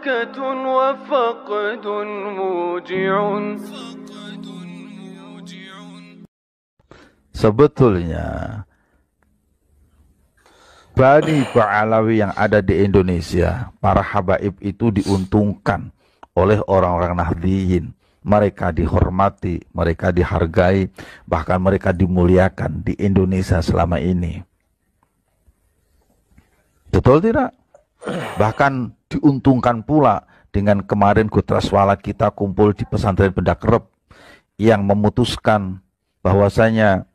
بركة وفقد موجع. Sebetulnya Bani Ba'alawi yang ada di Indonesia, para habaib itu diuntungkan oleh orang-orang Nahdliyin. Mereka dihormati, mereka dihargai, bahkan mereka dimuliakan di Indonesia selama ini. Betul tidak? Bahkan diuntungkan pula dengan kemarin Gutraswala kita kumpul di pesantren Bendakrep yang memutuskan bahwasanya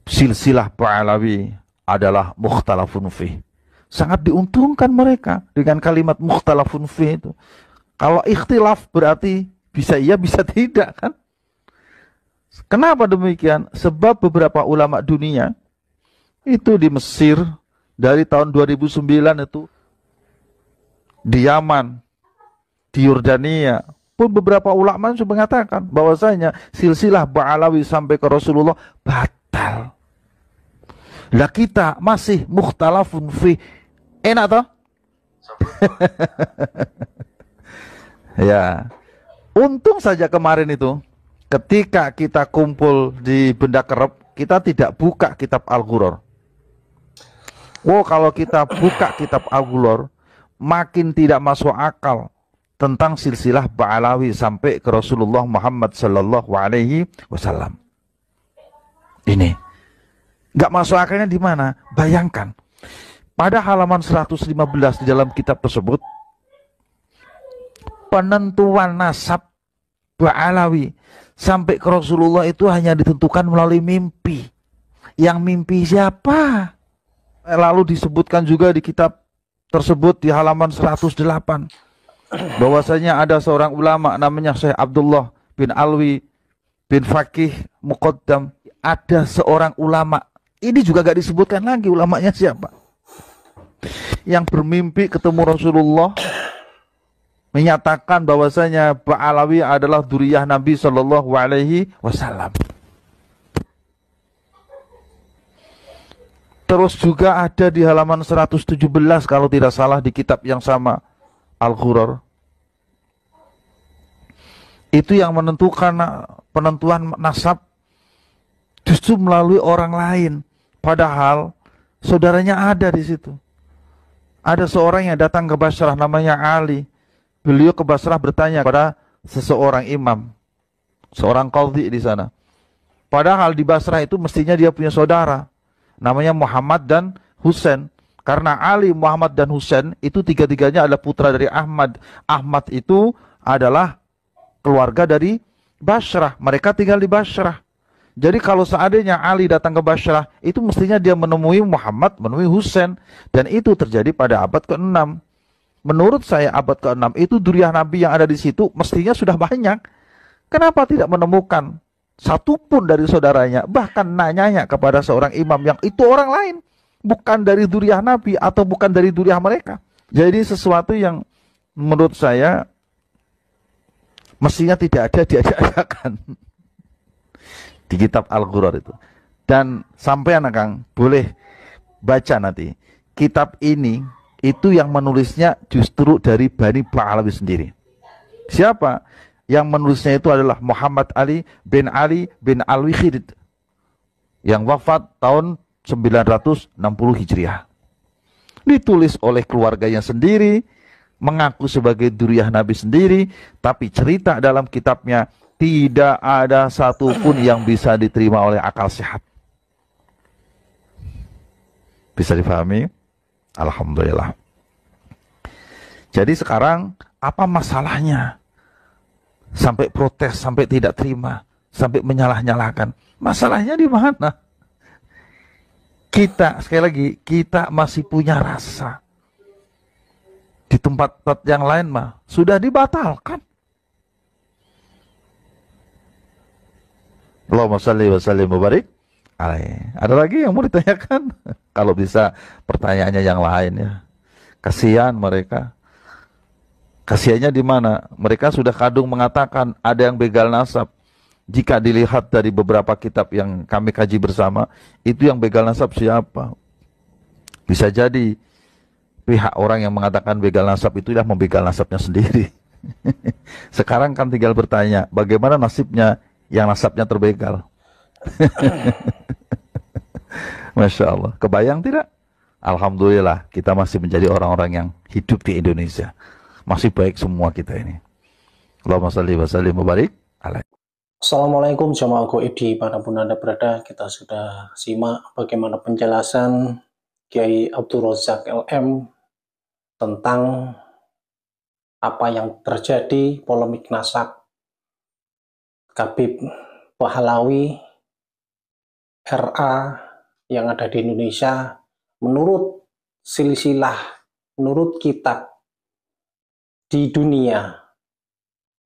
silsilah Ba'alawi adalah mukhtalafun fih. Sangat diuntungkan mereka dengan kalimat mukhtalafun fih itu. Kalau ikhtilaf berarti bisa iya bisa tidak kan? Kenapa demikian? Sebab beberapa ulama dunia itu di Mesir dari tahun 2009 itu, di Yaman, di Yordania pun beberapa ulama sudah mengatakan bahwasanya silsilah Ba'alawi sampai ke Rasulullah batal. Lah kita masih mukhtalafun fi. Enak toh? Ya. Untung saja kemarin itu ketika kita kumpul di Bendakrep, kita tidak buka kitab Al-Ghuror. Oh, kalau kita buka kitab Al-Ghuror, makin tidak masuk akal tentang silsilah Ba'alawi sampai ke Rasulullah Muhammad sallallahu alaihi wasallam. Ini nggak masuk akalnya di mana? Bayangkan, pada halaman 115 di dalam kitab tersebut, penentuan nasab Ba'alawi sampai ke Rasulullah itu hanya ditentukan melalui mimpi. Yang mimpi siapa? Lalu disebutkan juga di kitab tersebut di halaman 108 bahwasanya ada seorang ulama namanya Syekh Abdullah bin Alwi bin Faqih Muqaddam. Ada seorang ulama, ini juga gak disebutkan lagi ulamanya siapa, yang bermimpi ketemu Rasulullah, menyatakan bahwasanya Ba'alawi adalah dzurriyyah Nabi Shallallahu alaihi wasallam. Terus juga ada di halaman 117 kalau tidak salah di kitab yang sama, Al-Ghuror. Itu yang menentukan penentuan nasab justru melalui orang lain, padahal saudaranya ada di situ. Ada seorang yang datang ke Basrah namanya Ali. Beliau ke Basrah bertanya kepada seseorang imam, seorang qadhi di sana. Padahal di Basrah itu mestinya dia punya saudara, namanya Muhammad dan Husain. Karena Ali, Muhammad dan Husain itu tiga-tiganya adalah putra dari Ahmad. Ahmad itu adalah keluarga dari Basrah. Mereka tinggal di Basrah. Jadi kalau seandainya Ali datang ke Basrah, itu mestinya dia menemui Muhammad, menemui Husain. Dan itu terjadi pada abad ke-6. Menurut saya abad ke-6 itu dzurriyyah Nabi yang ada di situ mestinya sudah banyak. Kenapa tidak menemukan satupun dari saudaranya? Bahkan nanyanya kepada seorang imam yang itu orang lain, bukan dari dzurriyyah Nabi atau bukan dari dzurriyyah mereka. Jadi sesuatu yang menurut saya mestinya tidak ada diajak-ajakan di kitab Al-Ghuror itu. Dan sampean Kang boleh baca nanti kitab ini. Itu yang menulisnya justru dari Bani Ba'alawi sendiri. Siapa? Yang menulisnya itu adalah Muhammad Ali bin Alwi Khidid, yang wafat tahun 960 Hijriah. Ditulis oleh keluarganya sendiri, mengaku sebagai dzurriyyah Nabi sendiri, tapi cerita dalam kitabnya tidak ada satupun yang bisa diterima oleh akal sehat. Bisa dipahami? Alhamdulillah. Jadi sekarang apa masalahnya? Sampai protes, sampai tidak terima, sampai menyalah-nyalahkan. Masalahnya di mana? Kita, sekali lagi, kita masih punya rasa. Di tempat-tempat yang lain mah sudah dibatalkan. Allahumma shalli wa sallim wa barik. Ada lagi yang mau ditanyakan? Kalau bisa pertanyaannya yang lain ya. Kasihan mereka. Kasihannya di mana? Mereka sudah kadung mengatakan ada yang begal nasab. Jika dilihat dari beberapa kitab yang kami kaji bersama, itu yang begal nasab siapa? Bisa jadi pihak orang yang mengatakan begal nasab itu adalah membegal nasabnya sendiri. Sekarang kan tinggal bertanya, bagaimana nasibnya yang nasabnya terbegal? Masya Allah. Kebayang tidak? Alhamdulillah kita masih menjadi orang-orang yang hidup di Indonesia. Masih baik semua kita ini. Allahumma salli wa sallim wa barik alaihi. Assalamualaikum jamaah Goib dimanapun Anda berada. Kita sudah simak bagaimana penjelasan Kiai Abdul Razak LM tentang apa yang terjadi, polemik nasab Habib Pahlawi RA yang ada di Indonesia. Menurut silsilah, menurut kitab di dunia,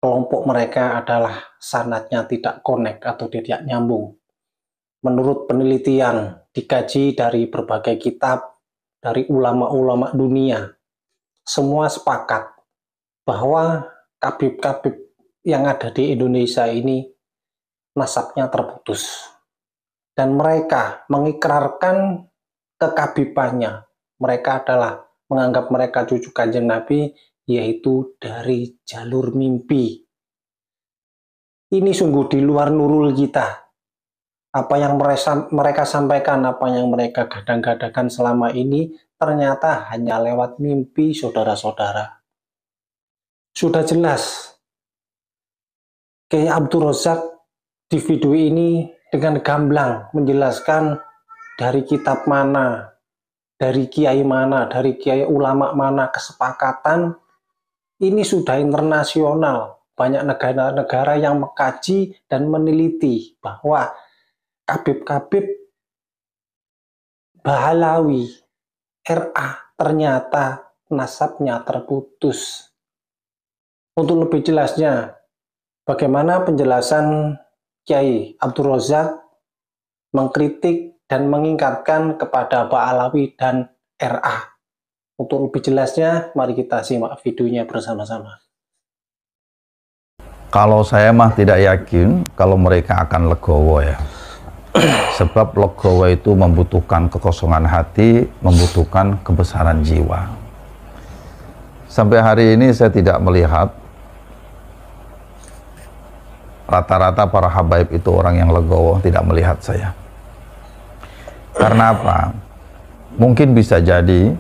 kelompok mereka adalah sanadnya tidak connect atau tidak nyambung. Menurut penelitian dikaji dari berbagai kitab, dari ulama-ulama dunia, semua sepakat bahwa kabib-kabib yang ada di Indonesia ini nasabnya terputus. Dan mereka mengikrarkan kekabibannya. Mereka adalah menganggap mereka cucu Kanjeng Nabi, yaitu dari jalur mimpi. Ini sungguh di luar nurul kita. Apa yang mereka sampaikan, apa yang mereka gadang-gadangkan selama ini, ternyata hanya lewat mimpi saudara-saudara. Sudah jelas, Kiai Abdul Razak di video ini dengan gamblang menjelaskan dari kitab mana, dari kiai mana, dari kiai ulama mana, kesepakatan ini sudah internasional. Banyak negara-negara yang mengkaji dan meneliti bahwa kabib-kabib Pahlawi RA ternyata nasabnya terputus. Untuk lebih jelasnya, bagaimana penjelasan Kiai Abdul Razak mengkritik dan mengingkatkan kepada Pahlawi dan RA. Untuk lebih jelasnya, mari kita simak videonya bersama-sama. Kalau saya mah tidak yakin kalau mereka akan legowo ya. Sebab legowo itu membutuhkan kekosongan hati, membutuhkan kebesaran jiwa. Sampai hari ini saya tidak melihat rata-rata para habaib itu orang yang legowo, tidak melihat saya. Karena apa? Mungkin bisa jadi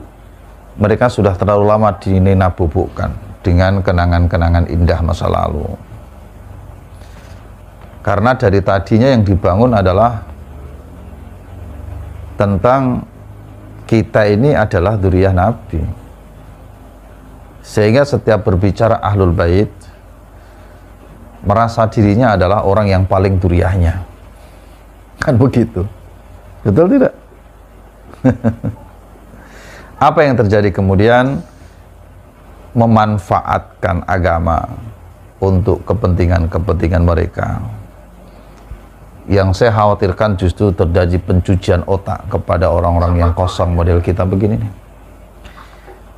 mereka sudah terlalu lama dinabubukkan dengan kenangan-kenangan indah masa lalu. Karena dari tadinya yang dibangun adalah tentang kita ini adalah dzurriyyah Nabi. Sehingga setiap berbicara Ahlul Bait merasa dirinya adalah orang yang paling dzurriyyahnya. Kan begitu. Betul tidak? Apa yang terjadi kemudian? Memanfaatkan agama untuk kepentingan-kepentingan mereka. Yang saya khawatirkan justru terjadi pencucian otak kepada orang-orang yang kosong model kita begini nih.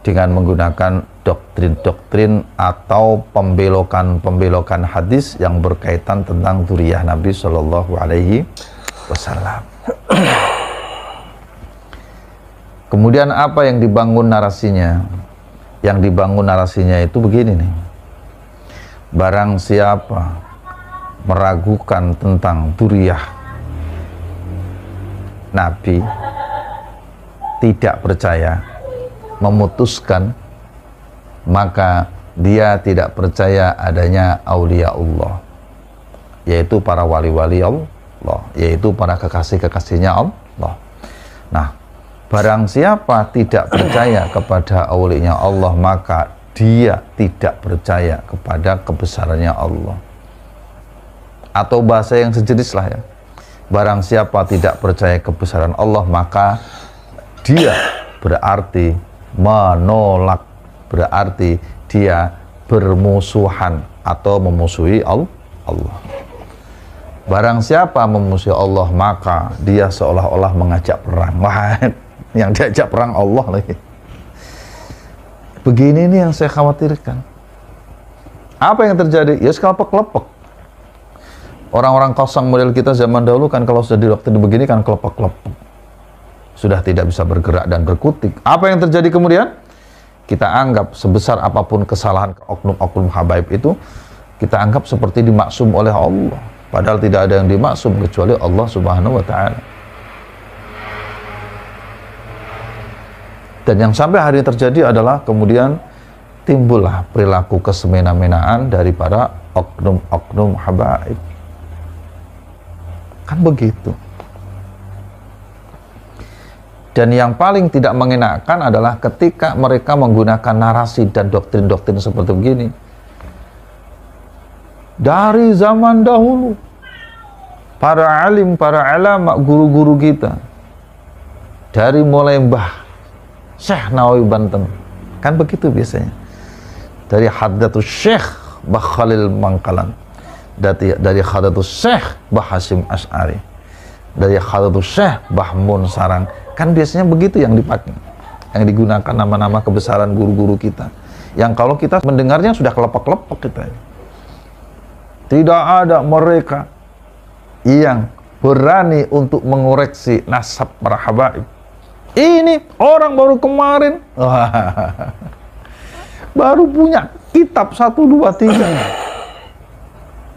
Dengan menggunakan doktrin-doktrin atau pembelokan-pembelokan hadis yang berkaitan tentang dzurriyyah Nabi Shallallahu Alaihi Wasallam. Kemudian apa yang dibangun narasinya? Yang dibangun narasinya itu begini nih. Barang siapa meragukan tentang dzurriyyah Nabi, tidak percaya, memutuskan, maka dia tidak percaya adanya aulia Allah, yaitu para wali-wali Allah, yaitu para kekasih-kekasihnya Allah. Nah, barang siapa tidak percaya kepada aulinya Allah, maka dia tidak percaya kepada kebesarannya Allah. Atau bahasa yang sejenis lah ya, barang siapa tidak percaya kebesaran Allah, maka dia berarti menolak, berarti dia bermusuhan atau memusuhi Allah. Barang siapa memusuhi Allah, maka dia seolah-olah mengajak perang. Wah, yang diajak perang Allah lagi. Begini nih yang saya khawatirkan. Apa yang terjadi? Ya kelepek-kelepek. Orang-orang kosong model kita zaman dahulu kan kalau sudah di waktu begini kan kelepek-kelepek. Sudah tidak bisa bergerak dan berkutik. Apa yang terjadi kemudian? kita anggap sebesar apapun kesalahan oknum-oknum habaib itu, kita anggap seperti dimaksum oleh Allah. Padahal tidak ada yang dimaksum kecuali Allah Subhanahu wa ta'ala. Dan yang sampai hari ini terjadi adalah kemudian timbullah perilaku kesemena-menaan dari para oknum-oknum habaib. Kan begitu. Dan yang paling tidak mengenakan adalah ketika mereka menggunakan narasi dan doktrin-doktrin seperti begini. Dari zaman dahulu, para alim, para ulama, guru-guru kita, dari mulai Mbah Syekh Nawawi Banten, kan begitu biasanya. Dari Hadratus Syekh Mbah Khalil Mangkalan, dari Hadratus Syekh Mbah Hasyim Asy'ari, dari Hadratus Syekh Mbah Mun Sarang, kan biasanya begitu yang dipakai, yang digunakan nama-nama kebesaran guru-guru kita, yang kalau kita mendengarnya sudah kelepek-kelepek kita. Tidak ada mereka yang berani untuk mengoreksi nasab para habaib. Ini orang baru kemarin baru punya kitab 1, 2,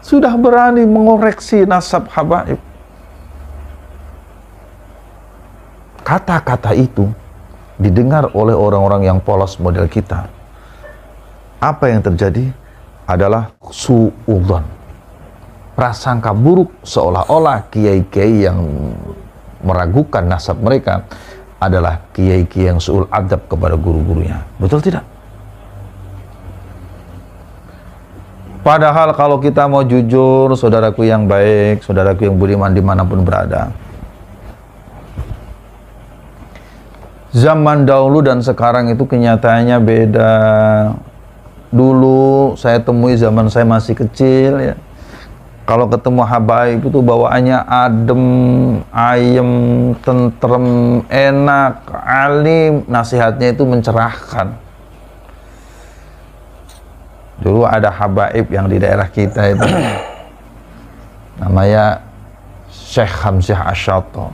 3 sudah berani mengoreksi nasab habaib. Kata-kata itu didengar oleh orang-orang yang polos model kita. Apa yang terjadi adalah su'udzon, prasangka buruk, seolah-olah kiai-kiai yang meragukan nasab mereka adalah kiai-kiai yang su'ul adab kepada guru-gurunya. Betul tidak? Padahal kalau kita mau jujur, saudaraku yang baik, saudaraku yang budiman dimanapun berada, zaman dahulu dan sekarang itu kenyataannya beda. Dulu saya temui zaman saya masih kecil, ya, kalau ketemu habaib itu bawaannya adem, ayem, tentrem, enak, alim, nasihatnya itu mencerahkan. Dulu ada habaib yang di daerah kita itu namanya Syekh Hamzah Asy'ato.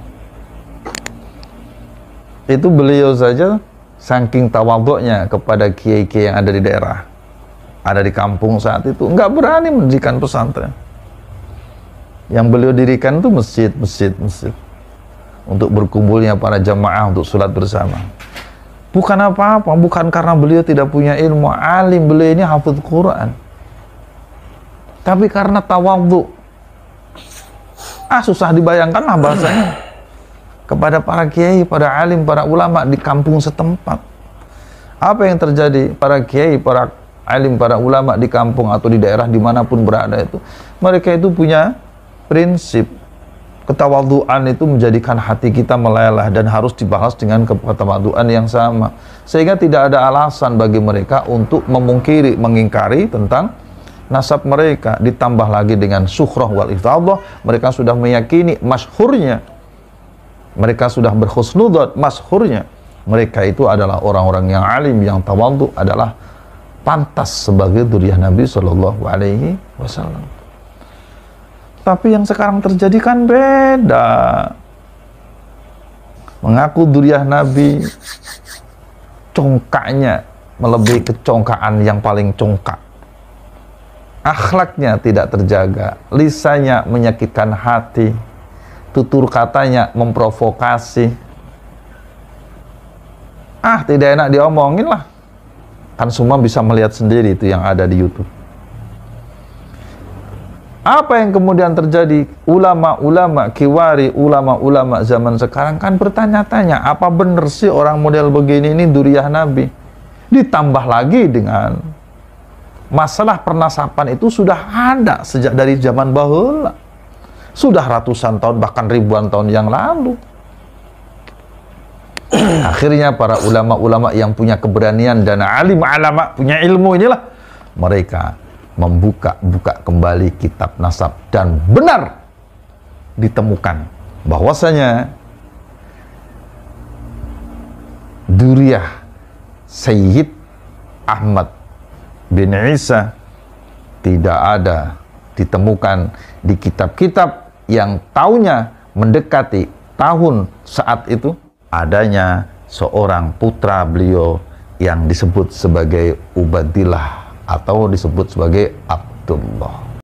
Itu beliau saja saking tawadhu'nya kepada kiai-kiai yang ada di daerah, ada di kampung saat itu, nggak berani mendirikan pesantren. Yang beliau dirikan itu masjid untuk berkumpulnya para jamaah untuk sholat bersama. Bukan apa-apa, bukan karena beliau tidak punya ilmu, alim, beliau ini hafidz Quran, tapi karena tawadhu. Susah dibayangkan lah bahasanya kepada para kiai, para alim, para ulama di kampung setempat. Apa yang terjadi? Para kiai, para alim, para ulama di kampung atau di daerah dimanapun berada itu, mereka itu punya prinsip ketawadhuan itu menjadikan hati kita meleleh dan harus dibahas dengan ketawadhuan yang sama, sehingga tidak ada alasan bagi mereka untuk memungkiri, mengingkari tentang nasab mereka. Ditambah lagi dengan sukhrah wal iftadah, mereka sudah meyakini masyhurnya, mereka sudah berhusnudzon masyhurnya mereka itu adalah orang-orang yang alim, yang tawadhu, adalah pantas sebagai dzurriyyah Nabi Shallallahu Alaihi Wasallam. Tapi yang sekarang terjadi kan beda. Mengaku dzurriyyah Nabi, congkaknya melebihi kecongkaan yang paling congkak. Akhlaknya tidak terjaga, lisannya menyakitkan hati, tutur katanya memprovokasi. Tidak enak diomongin lah. Kan semua bisa melihat sendiri itu yang ada di YouTube. Apa yang kemudian terjadi? Ulama-ulama kiwari, ulama-ulama zaman sekarang kan bertanya-tanya, apa benar sih orang model begini ini dzurriyyah Nabi? Ditambah lagi dengan masalah pernasaban itu sudah ada sejak dari zaman bahula. Sudah ratusan tahun, bahkan ribuan tahun yang lalu. Akhirnya para ulama-ulama yang punya keberanian dan alim ulama punya ilmu inilah, mereka membuka kembali kitab nasab dan benar ditemukan bahwasanya dzurriyyah Sayyid Ahmad bin Isa tidak ada ditemukan di kitab-kitab yang tahunnya mendekati tahun saat itu adanya seorang putra beliau yang disebut sebagai Ubadillah atau disebut sebagai Abdullah.